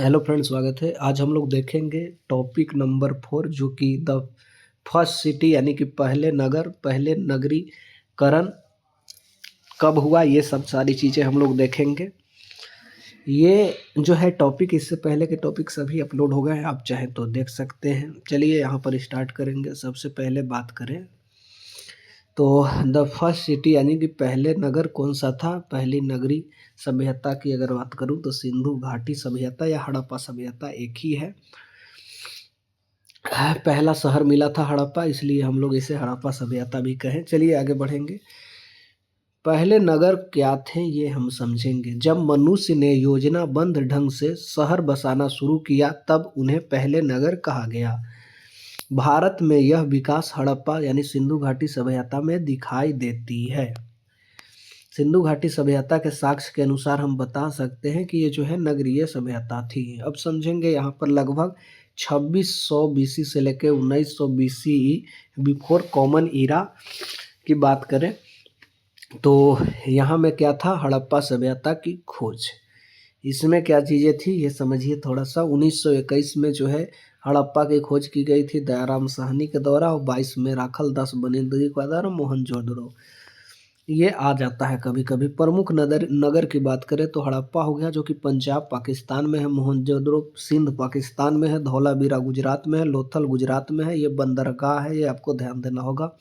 Hello friends, स्वागत है। आज हम लोग देखेंगे टॉपिक नंबर 4 जो कि द फर्स्ट सिटी यानी कि पहले नगर, पहले नगरीकरण कब हुआ, ये सब सारी चीज़ें हम लोग देखेंगे। ये जो है टॉपिक, इससे पहले के टॉपिक सभी अपलोड हो गए हैं, आप चाहें तो देख सकते हैं। चलिए यहाँ पर स्टार्ट करेंगे। सबसे पहले बात करें तो द फर्स्ट सिटी यानी कि पहले नगर कौन सा था। पहली नगरी सभ्यता की अगर बात करूं तो सिंधु घाटी सभ्यता या हड़प्पा सभ्यता एक ही है। पहला शहर मिला था हड़प्पा, इसलिए हम लोग इसे हड़प्पा सभ्यता भी कहें। चलिए आगे बढ़ेंगे। पहले नगर क्या थे ये हम समझेंगे। जब मनुष्य ने योजनाबद्ध ढंग से शहर बसाना शुरू किया तब उन्हें पहले नगर कहा गया। भारत में यह विकास हड़प्पा यानी सिंधु घाटी सभ्यता में दिखाई देती है। सिंधु घाटी सभ्यता के साक्ष्य के अनुसार हम बता सकते हैं कि ये जो है नगरीय सभ्यता थी। अब समझेंगे यहाँ पर लगभग 2600 बीसी से लेकर 1900 बीसी बिफोर कॉमन ईरा की बात करें तो यहाँ में क्या था, हड़प्पा सभ्यता की खोज। इसमें क्या चीज़ें थी ये समझिए थोड़ा सा। 1921 में जो है हड़प्पा की खोज की गई थी दयाराम साहनी के द्वारा, और 22 में राखल दास बनेन्द्री के द्वारा मोहनजोदड़ो ये आ जाता है कभी कभी। प्रमुख नगर की बात करें तो हड़प्पा हो गया जो कि पंजाब पाकिस्तान में है, मोहनजोदड़ो सिंध पाकिस्तान में है, धौलावीरा गुजरात में है, लोथल गुजरात में है, ये बंदरगाह है, ये आपको ध्यान देना होगा।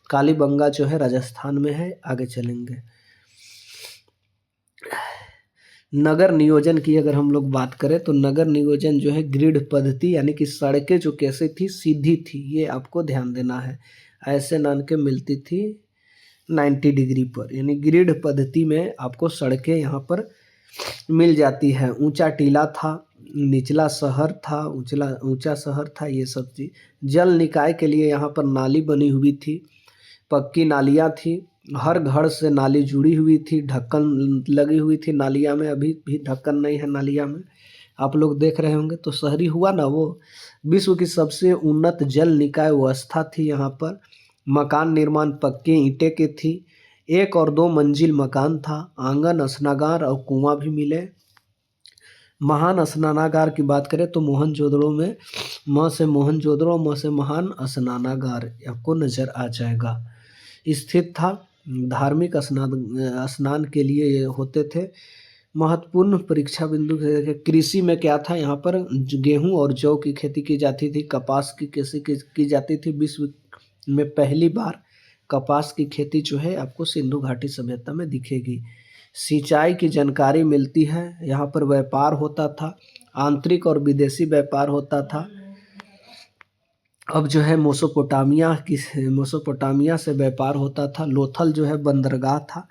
कालीबंगा जो है राजस्थान में है। आगे चलेंगे। नगर नियोजन की अगर हम लोग बात करें तो नगर नियोजन जो है ग्रिड पद्धति यानी कि सड़कें जो कैसे थी, सीधी थी, ये आपको ध्यान देना है। ऐसे नान के मिलती थी 90 डिग्री पर, यानी ग्रिड पद्धति में आपको सड़कें यहाँ पर मिल जाती है। ऊंचा टीला था, निचला शहर था, ऊंचा शहर था, ये सब चीज। जल निकाय के लिए यहाँ पर नाली बनी हुई थी, पक्की नालियाँ थी, हर घर से नाली जुड़ी हुई थी, ढक्कन लगी हुई थी नालिया में। अभी भी ढक्कन नहीं है नालिया में, आप लोग देख रहे होंगे। तो शहरी हुआ ना वो। विश्व की सबसे उन्नत जल निकाय व्यवस्था थी यहाँ पर। मकान निर्माण पक्के ईंटे की थी, 1 और 2 मंजिल मकान था। आंगन, स्नानागार और कुआं भी मिले। महान स्नानागार की बात करें तो मोहनजोदड़ो में म से मोहनजोदड़ो, म से महान स्नानागार आपको नजर आ जाएगा, स्थित था। धार्मिक स्नान के लिए ये होते थे। महत्वपूर्ण परीक्षा बिंदु कृषि में क्या था, यहाँ पर गेहूं और जौ की खेती की जाती थी, कपास की कृषि की जाती थी। विश्व में पहली बार कपास की खेती जो है आपको सिंधु घाटी सभ्यता में दिखेगी। सिंचाई की जानकारी मिलती है। यहाँ पर व्यापार होता था, आंतरिक और विदेशी व्यापार होता था। अब जो है मोसोपोटामिया से व्यापार होता था। लोथल जो है बंदरगाह था,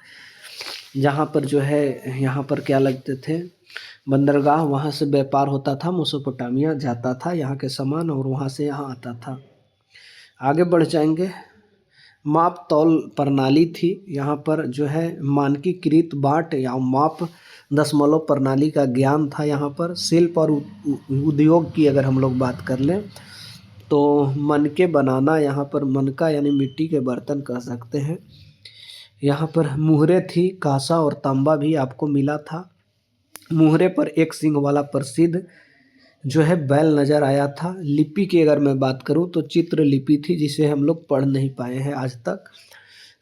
जहाँ पर जो है यहाँ पर क्या लगते थे बंदरगाह, वहाँ से व्यापार होता था, मोसोपोटामिया जाता था यहाँ के सामान और वहाँ से यहाँ आता था। आगे बढ़ जाएंगे। माप तौल प्रणाली थी, यहाँ पर जो है मानकीकृत बाट या माप दशमलव प्रणाली का ज्ञान था। यहाँ पर शिल्प और उद्योग की अगर हम लोग बात कर लें तो मनके बनाना, यहाँ पर मनका यानी मिट्टी के बर्तन कह सकते हैं। यहाँ पर मुहरे थी, कांसा और तांबा भी आपको मिला था। मुहरे पर एक सींग वाला प्रसिद्ध जो है बैल नजर आया था। लिपि की अगर मैं बात करूं तो चित्र लिपि थी, जिसे हम लोग पढ़ नहीं पाए हैं आज तक।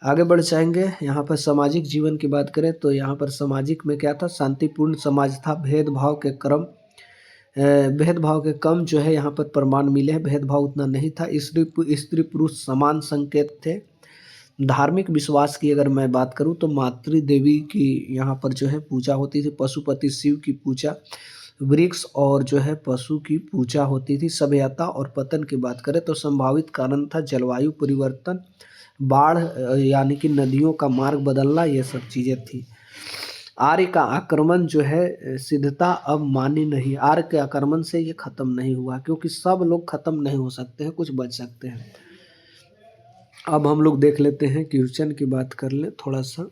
आगे बढ़ जाएंगे। यहाँ पर सामाजिक जीवन की बात करें तो यहाँ पर सामाजिक में क्या था, शांतिपूर्ण समाज था। भेदभाव के कम जो है यहाँ पर प्रमाण मिले हैं, भेदभाव उतना नहीं था। स्त्री पुरुष समान संकेत थे। धार्मिक विश्वास की अगर मैं बात करूं तो मातृ देवी की यहाँ पर जो है पूजा होती थी, पशुपति शिव की पूजा, वृक्ष और जो है पशु की पूजा होती थी। सभ्यता और पतन की बात करें तो संभावित कारण था जलवायु परिवर्तन, बाढ़ यानी कि नदियों का मार्ग बदलना, ये सब चीज़ें थी। आर्य का आक्रमण जो है सिद्धता अब मानी नहीं। आर्य के आक्रमण से ये खत्म नहीं हुआ, क्योंकि सब लोग खत्म नहीं हो सकते हैं, कुछ बच सकते हैं। अब हम लोग देख लेते हैं, क्वेश्चन की बात कर लें थोड़ा सा।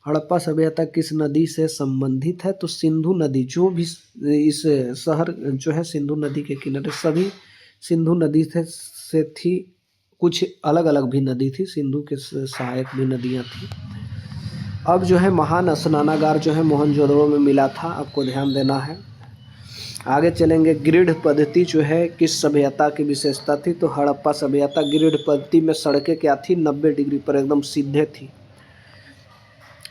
हड़प्पा सभ्यता किस नदी से संबंधित है, तो सिंधु नदी। जो भी इस शहर जो है सिंधु नदी के किनारे, सभी सिंधु नदी से थी। कुछ अलग अलग भी नदी थी, सिंधु के सहायक भी नदियाँ थी। अब जो है महान स्नानागार जो है मोहनजोदड़ो में मिला था, आपको ध्यान देना है। आगे चलेंगे, ग्रिड पद्धति जो है किस सभ्यता की विशेषता थी, तो हड़प्पा सभ्यता ग्रिड पद्धति में सड़कें क्या थी, 90 डिग्री पर एकदम सीधे थी।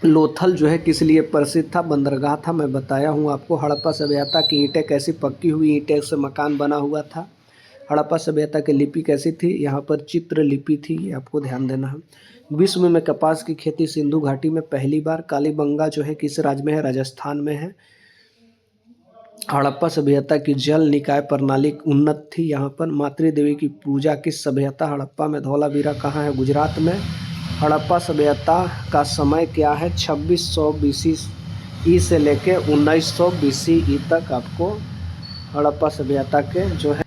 लोथल जो है किस लिए प्रसिद्ध था, बंदरगाह था, मैं बताया हूँ आपको। हड़प्पा सभ्यता की ईंटें कैसी, पक्की हुई ईंटें से मकान बना हुआ था। हड़प्पा सभ्यता की लिपि कैसी थी, यहाँ पर चित्र लिपि थी, ये आपको ध्यान देना है। विश्व में कपास की खेती सिंधु घाटी में पहली बार। कालीबंगा जो है किस राज्य में है, राजस्थान में है। हड़प्पा सभ्यता की जल निकाय प्रणाली उन्नत थी यहाँ पर। मातृ देवी की पूजा किस सभ्यता, हड़प्पा में। धौलावीरा कहाँ है, गुजरात में। हड़प्पा सभ्यता का समय क्या है, 2600 BC ई से लेके 1900 BC ई तक आपको हड़प्पा सभ्यता के जो है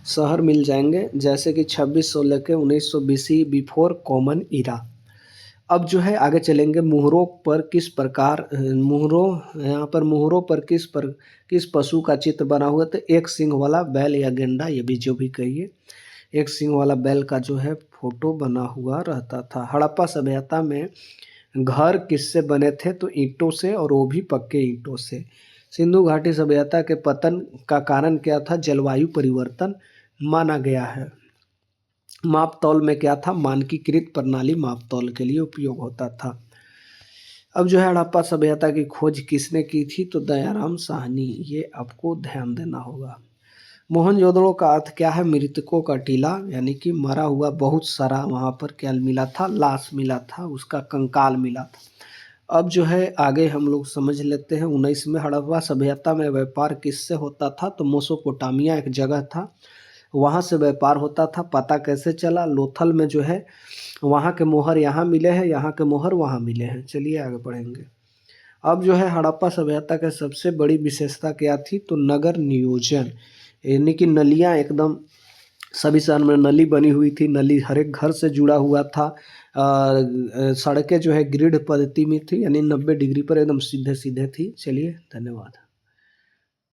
शहर मिल जाएंगे, जैसे कि 2600 लेके 1900 BC बिफोर कॉमन इरा। अब जो है आगे चलेंगे, मुहरों पर किस प्रकार यहाँ पर मुहरों पर किस पशु का चित्र बना हुआ, तो एक सींग वाला बैल या गेंडा, ये भी जो भी कहिए, एक सींग वाला बैल का जो है फोटो बना हुआ रहता था। हड़प्पा सभ्यता में घर किससे बने थे, तो ईंटों से, और वो भी पक्के ईंटों से। सिंधु घाटी सभ्यता के पतन का कारण क्या था, जलवायु परिवर्तन माना गया है। माप तौल में क्या था, मानकीकृत प्रणाली माप तौल के लिए उपयोग होता था। अब जो है हड़प्पा सभ्यता की खोज किसने की थी, तो दयाराम साहनी, ये आपको ध्यान देना होगा। मोहनजोदड़ो का अर्थ क्या है, मृतकों का टीला, यानी कि मरा हुआ बहुत सारा वहाँ पर क्या मिला था, लाश मिला था, उसका कंकाल मिला था। अब जो है आगे हम लोग समझ लेते हैं 19 में। हड़प्पा सभ्यता में व्यापार किससे होता था, तो मेसोपोटामिया एक जगह था, वहाँ से व्यापार होता था। पता कैसे चला, लोथल में जो है वहाँ के मोहर यहाँ मिले हैं, यहाँ के मोहर वहाँ मिले हैं। चलिए आगे पढ़ेंगे। अब जो है हड़प्पा सभ्यता का सबसे बड़ी विशेषता क्या थी, तो नगर नियोजन, यानी कि नलियाँ एकदम सभी शहर में नली बनी हुई थी, नली हर एक घर से जुड़ा हुआ था। सड़कें जो है ग्रिड पद्धति में थी, यानी 90 डिग्री पर एकदम सीधे सीधे थी। चलिए धन्यवाद।